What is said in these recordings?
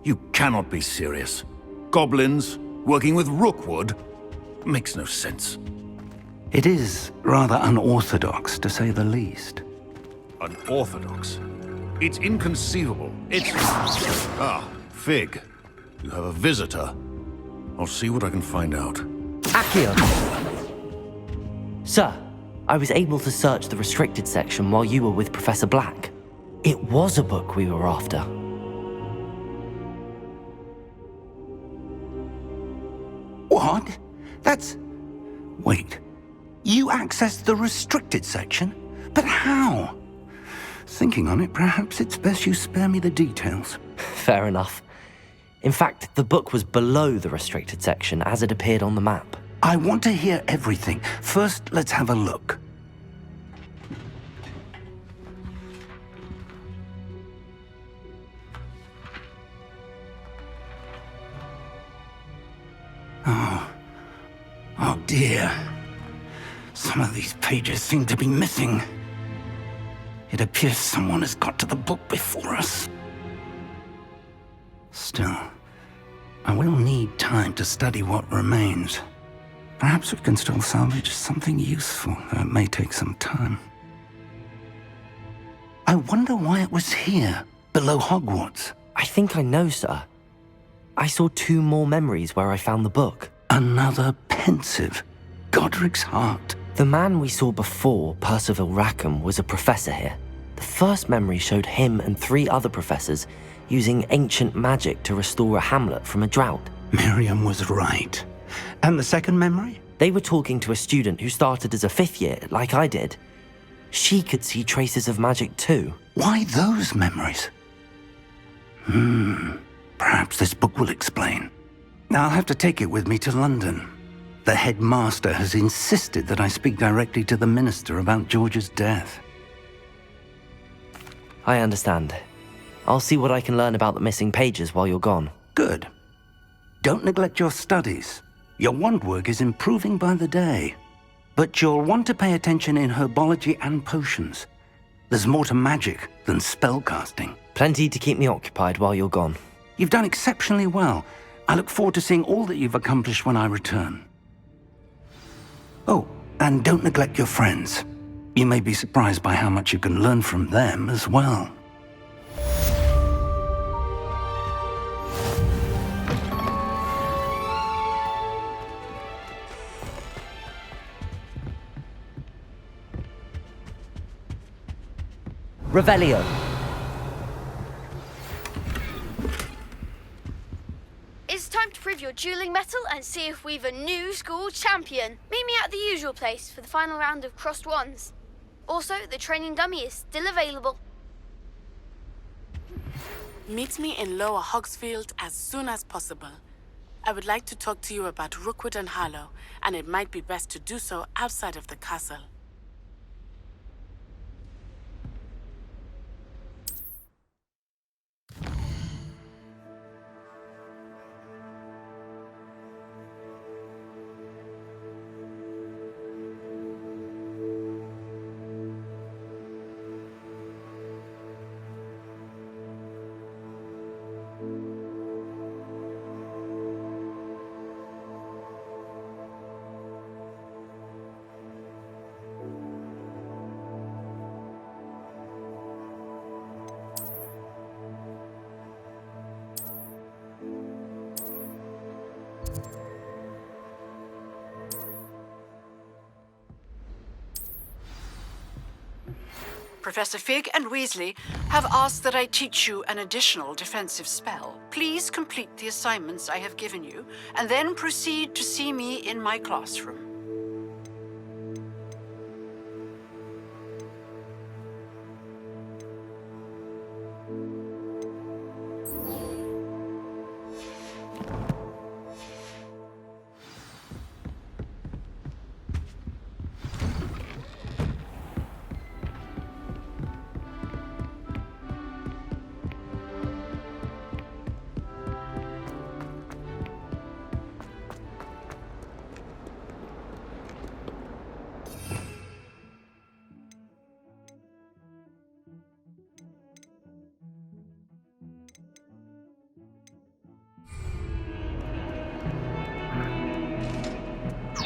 You cannot be serious. Goblins working with Rookwood? Makes no sense. It is rather unorthodox, to say the least. Unorthodox? It's inconceivable. It's... Ah, Fig. You have a visitor. I'll see what I can find out. Accio! Sir, I was able to search the restricted section while you were with Professor Black. It was a book we were after. What? That's... Wait. You accessed the restricted section? But how? Thinking on it, perhaps it's best you spare me the details. Fair enough. In fact, the book was below the restricted section as it appeared on the map. I want to hear everything. First, let's have a look. Oh dear. Some of these pages seem to be missing. It appears someone has got to the book before us. Still, I will need time to study what remains. Perhaps we can still salvage something useful, though it may take some time. I wonder why it was here, below Hogwarts. I think I know, sir. I saw 2 more memories where I found the book. Another pensive. Godric's heart. The man we saw before, Percival Rackham, was a professor here. The first memory showed him and 3 other professors using ancient magic to restore a hamlet from a drought. Miriam was right. And the second memory? They were talking to a student who started as a 5th year, like I did. She could see traces of magic too. Why those memories? Perhaps this book will explain. I'll have to take it with me to London. The headmaster has insisted that I speak directly to the minister about George's death. I understand. I'll see what I can learn about the missing pages while you're gone. Good. Don't neglect your studies. Your wand work is improving by the day. But you'll want to pay attention in herbology and potions. There's more to magic than spellcasting. Plenty to keep me occupied while you're gone. You've done exceptionally well. I look forward to seeing all that you've accomplished when I return. Oh, and don't neglect your friends. You may be surprised by how much you can learn from them as well. Revelio. It's time to prove your dueling mettle and see if we've a new school champion. Meet me at the usual place for the final round of crossed wands. Also, the training dummy is still available. Meet me in Lower Hogsfield as soon as possible. I would like to talk to you about Rookwood and Harlow, and it might be best to do so outside of the castle. Professor Fig and Weasley have asked that I teach you an additional defensive spell. Please complete the assignments I have given you, and then proceed to see me in my classroom.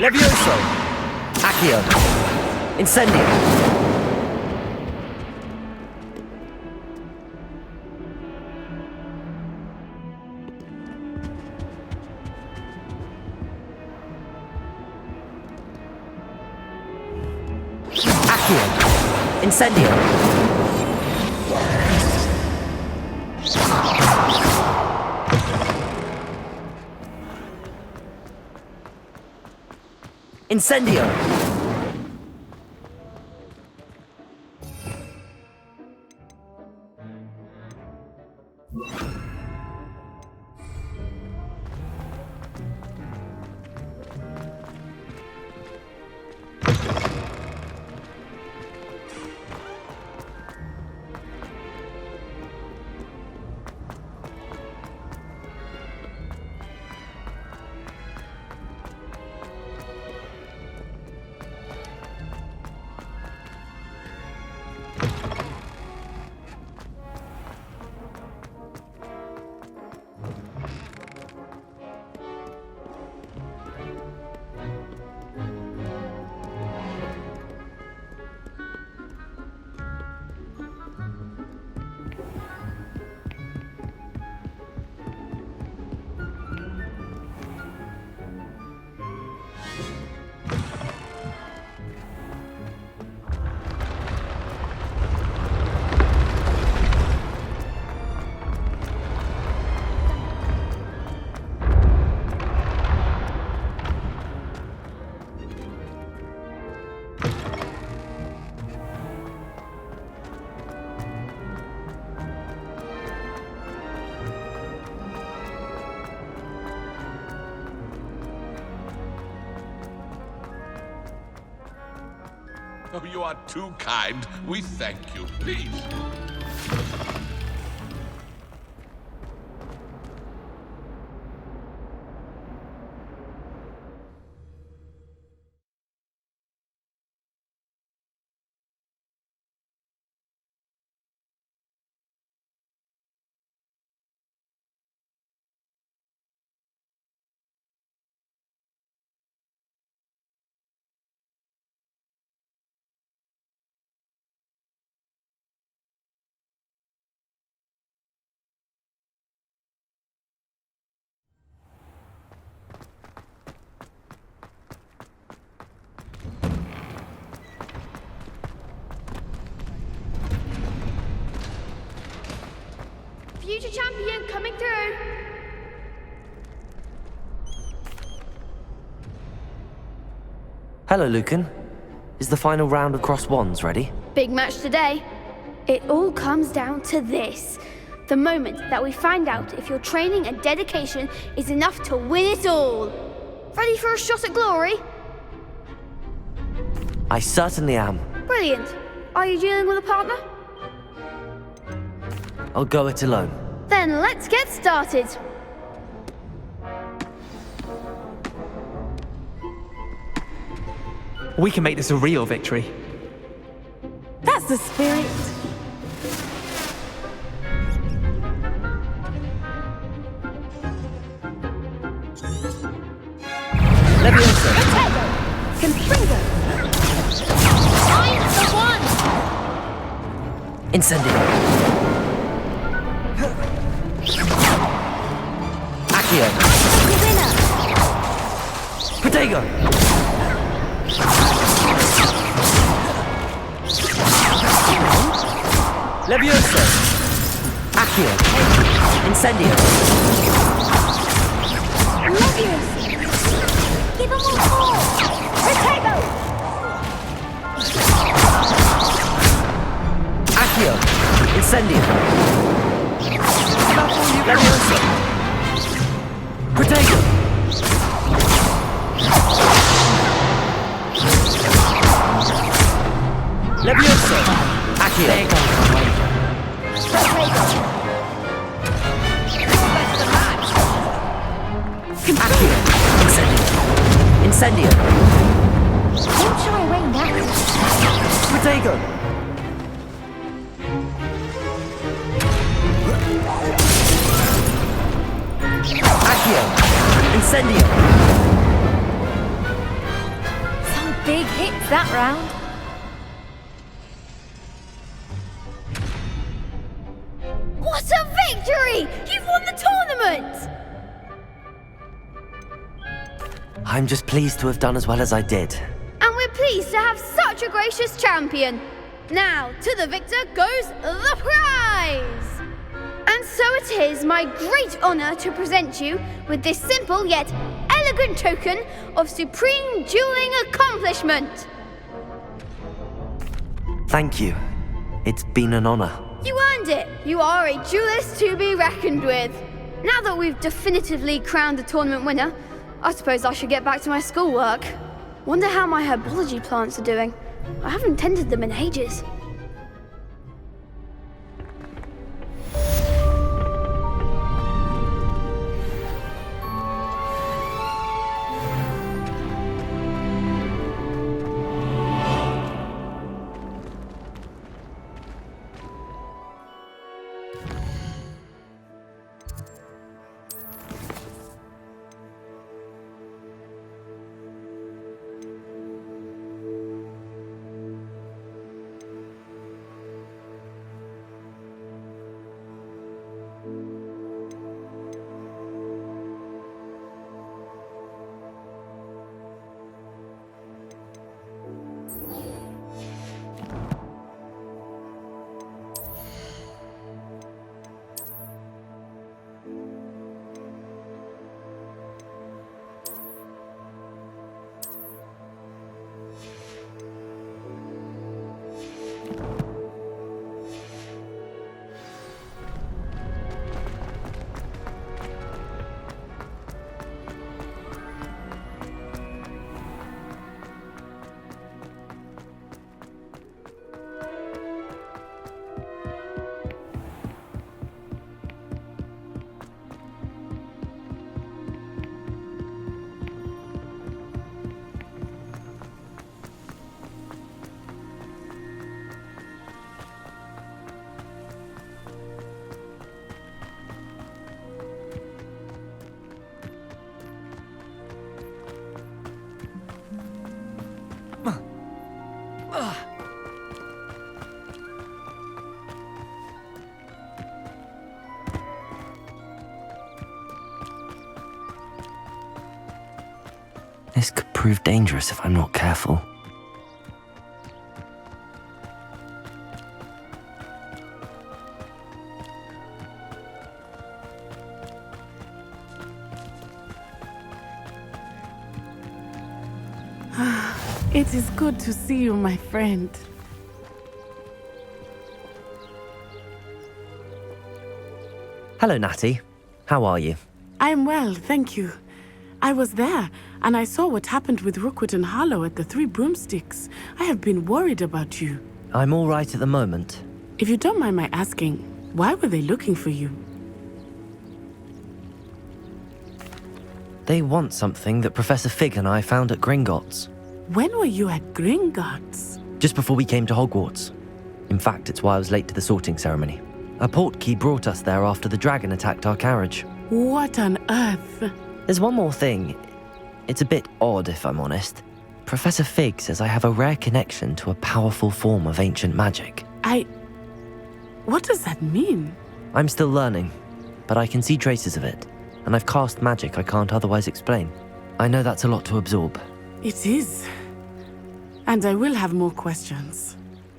Levioso! Accio! Incendio! Accio! Incendio! Incendio! Oh, you are too kind. We thank you. Please. Future champion coming through. Hello, Lucan. Is the final round across wands ready? Big match today. It all comes down to this. The moment that we find out if your training and dedication is enough to win it all. Ready for a shot at glory? I certainly am. Brilliant. Are you dealing with a partner? I'll go it alone. Then let's get started. We can make this a real victory. That's the spirit. Levioso! Confringo! I'm the one! Incendio! Accio! Winner! Protego! Levioso! Accio! Incendio! Levioso! Give him more force! Protego! Accio! Incendio! Levioso! Protego! Levioso! Accio! Protego! Accio! Incendio! Incendio! Don't shy away now. Protego! Accio! Incendio! big hits that round. What a victory! You've won the tournament! I'm just pleased to have done as well as I did. And we're pleased to have such a gracious champion. Now, to the victor goes the prize! And so it is my great honor to present you with this simple yet elegant token of supreme dueling accomplishment. Thank you. It's been an honor. You earned it. You are a duelist to be reckoned with. Now that we've definitively crowned the tournament winner, I suppose I should get back to my schoolwork. Wonder how my herbology plants are doing. I haven't tended them in ages. This could prove dangerous if I'm not careful. It is good to see you, my friend. Hello, Natty. How are you? I'm well, thank you. I was there, and I saw what happened with Rookwood and Harlow at the Three Broomsticks. I have been worried about you. I'm all right at the moment. If you don't mind my asking, why were they looking for you? They want something that Professor Fig and I found at Gringotts. When were you at Gringotts? Just before we came to Hogwarts. In fact, it's why I was late to the sorting ceremony. A portkey brought us there after the dragon attacked our carriage. What on earth? There's one more thing. It's a bit odd, if I'm honest. Professor Fig says I have a rare connection to a powerful form of ancient magic. What does that mean? I'm still learning, but I can see traces of it, and I've cast magic I can't otherwise explain. I know that's a lot to absorb. It is. And I will have more questions.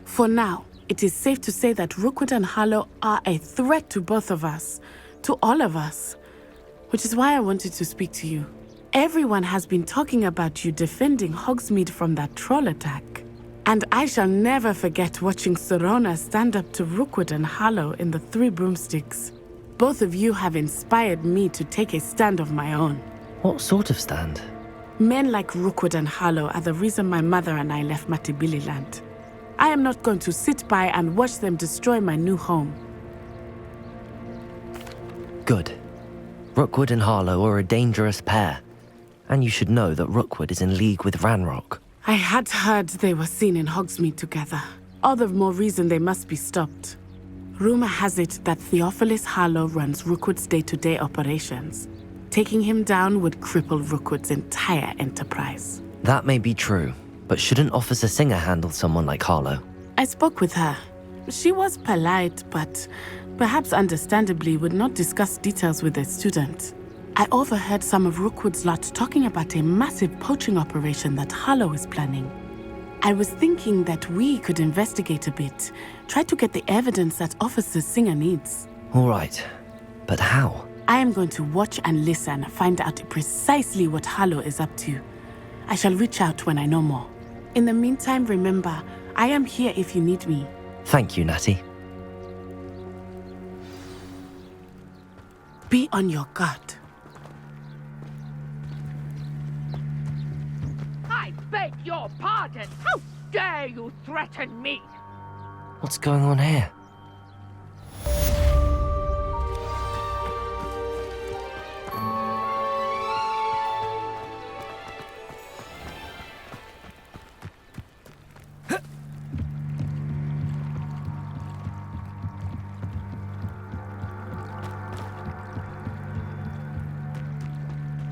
For now, it is safe to say that Rookwood and Harlow are a threat to both of us, to all of us, which is why I wanted to speak to you. Everyone has been talking about you defending Hogsmeade from that troll attack. And I shall never forget watching Serona stand up to Rookwood and Harlow in the Three Broomsticks. Both of you have inspired me to take a stand of my own. What sort of stand? Men like Rookwood and Harlow are the reason my mother and I left Matibililand. I am not going to sit by and watch them destroy my new home. Good. Rookwood and Harlow are a dangerous pair. And you should know that Rookwood is in league with Ranrock. I had heard they were seen in Hogsmeade together. All the more reason they must be stopped. Rumor has it that Theophilus Harlow runs Rookwood's day-to-day operations. Taking him down would cripple Rookwood's entire enterprise. That may be true, But shouldn't Officer Singer handle someone like Harlow? I spoke with her. She was polite, but perhaps understandably would not discuss details with a student. I overheard some of Rookwood's lot talking about a massive poaching operation that Harlow is planning. I was thinking that we could investigate a bit, try to get the evidence that Officer Singer needs. All right, but how? I am going to watch and listen, find out precisely what Harlow is up to. I shall reach out when I know more. In the meantime, remember, I am here if you need me. Thank you, Natty. Be on your guard. I beg your pardon! How dare you threaten me? What's going on here?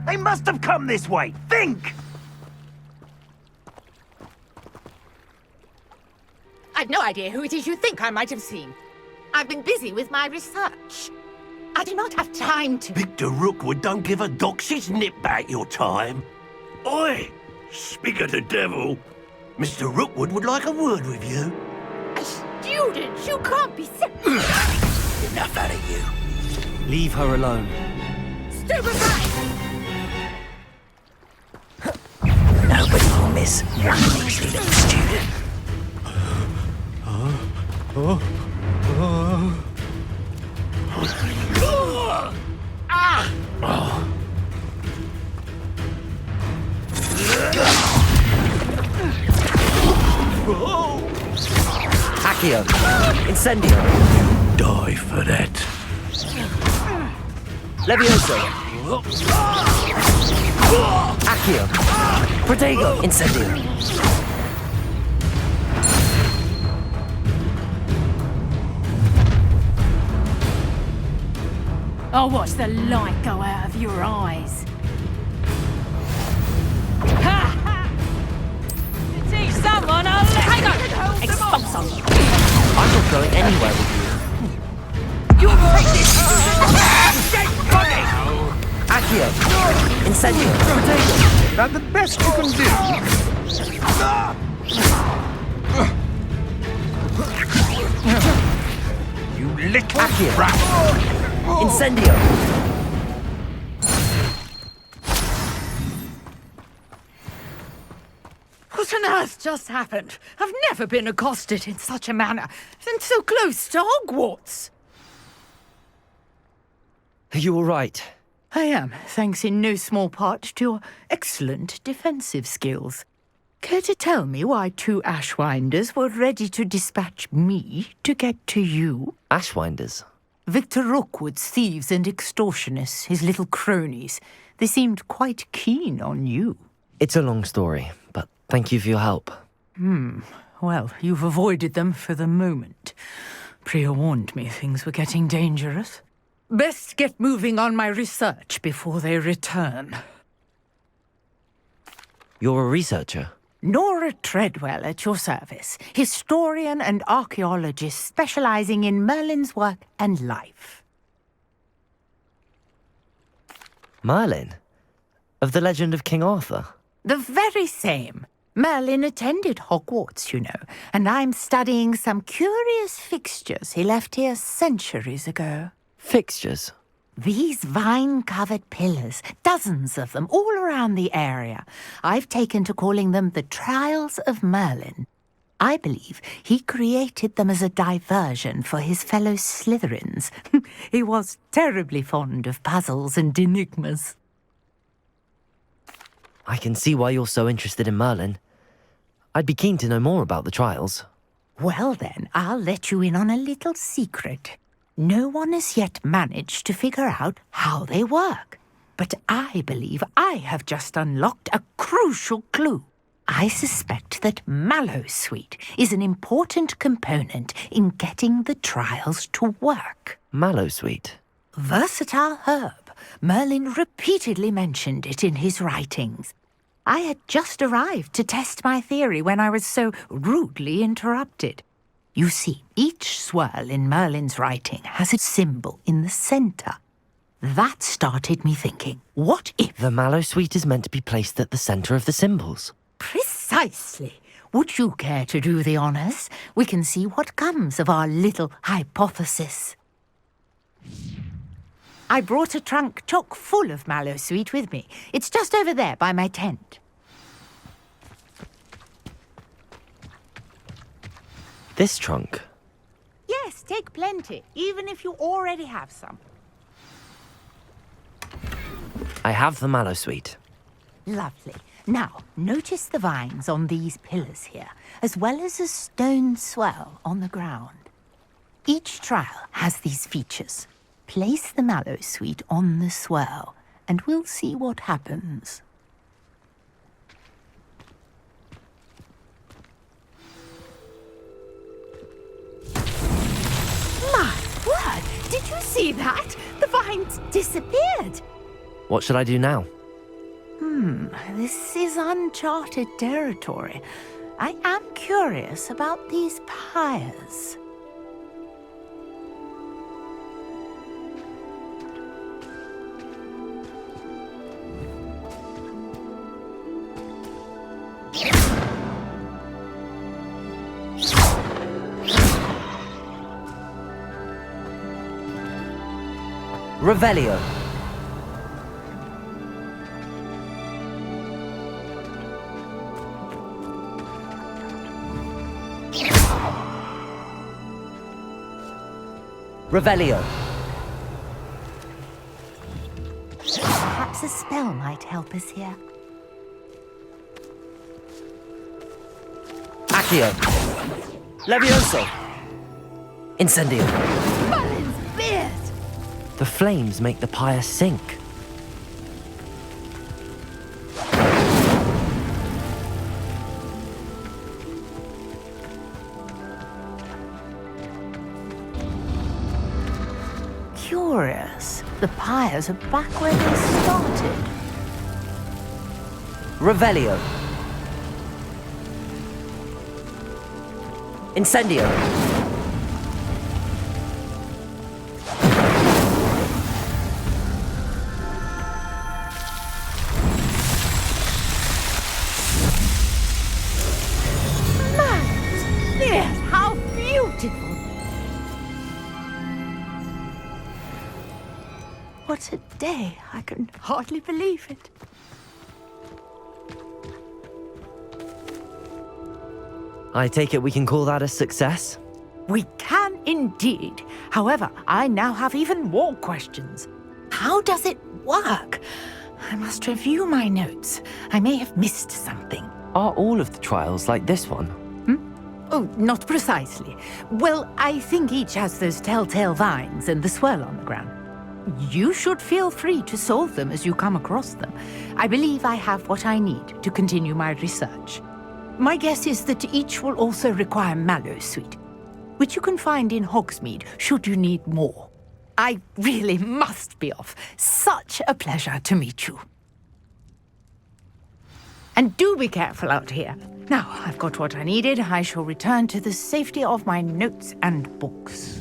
They must have come this way. Think! I've no idea who it is you think I might have seen. I've been busy with my research. I do not have time to... Victor Rookwood don't give a doxy's nip back your time. Oi! Speak of the devil. Mr. Rookwood would like a word with you. A student? You can't be Enough out of you. Leave her alone. Stupefy! Nobody will miss one measly little student. Accio! Incendio! Die for that. Levioso! Accio! Protego! Incendio! I'll watch the light go out of your eyes. Ha ha! To teach someone a lesson! Expulso! I'm not going anywhere with you. You'll take this! Dead body! Accio! Incendio! Protego! That the best you can do? You little Accio! brat! Incendio! What on earth just happened? I've never been accosted in such a manner, and so close to Hogwarts. Are you all right? I am, thanks in no small part to your excellent defensive skills. Care to tell me why two Ashwinders were ready to dispatch me to get to you? Ashwinders? Victor Rookwood's thieves and extortionists, his little cronies. They seemed quite keen on you. It's a long story, but thank you for your help. Well, you've avoided them for the moment. Priya warned me things were getting dangerous. Best get moving on my research before they return. You're a researcher? Nora Treadwell at your service, historian and archaeologist specializing in Merlin's work and life. Merlin? Of the legend of King Arthur? The very same. Merlin attended Hogwarts, you know, and I'm studying some curious fixtures he left here centuries ago. Fixtures? These vine-covered pillars, dozens of them, all around the area. I've taken to calling them the Trials of Merlin. I believe he created them as a diversion for his fellow Slytherins. He was terribly fond of puzzles and enigmas. I can see why you're so interested in Merlin. I'd be keen to know more about the trials. Well then, I'll let you in on a little secret. No one has yet managed to figure out how they work. But I believe I have just unlocked a crucial clue. I suspect that Mallowsweet is an important component in getting the trials to work. Mallowsweet? Versatile herb. Merlin repeatedly mentioned it in his writings. I had just arrived to test my theory when I was so rudely interrupted. You see, each swirl in Merlin's writing has a symbol in the center. That started me thinking, what if... The mallow sweet is meant to be placed at the center of the symbols. Precisely. Would you care to do the honors? We can see what comes of our little hypothesis. I brought a trunk chock full of mallow sweet with me. It's just over there by my tent. This trunk? Yes, take plenty, even if you already have some. I have the mallow sweet. Lovely. Now, notice the vines on these pillars here, as well as a stone swell on the ground. Each trial has these features. Place the mallow sweet on the swell, and we'll see what happens. My word! Did you see that? The vines disappeared. What should I do now? This is uncharted territory. I am curious about these pyres. Revelio. Revelio. Perhaps a spell might help us here. Accio. Levioso. Incendio. Merlin's beard! The flames make the pyre sink. Curious. The pyres are back where they started. Revelio. Incendio. Merlin's beard! How beautiful! What a day! I can hardly believe it. I take it we can call that a success? We can indeed. However, I now have even more questions. How does it work? I must review my notes. I may have missed something. Are all of the trials like this one? Oh, not precisely. Well, I think each has those telltale vines and the swirl on the ground. You should feel free to solve them as you come across them. I believe I have what I need to continue my research. My guess is that each will also require mallow sweet, which you can find in Hogsmeade should you need more. I really must be off. Such a pleasure to meet you. And do be careful out here. Now, I've got what I needed. I shall return to the safety of my notes and books.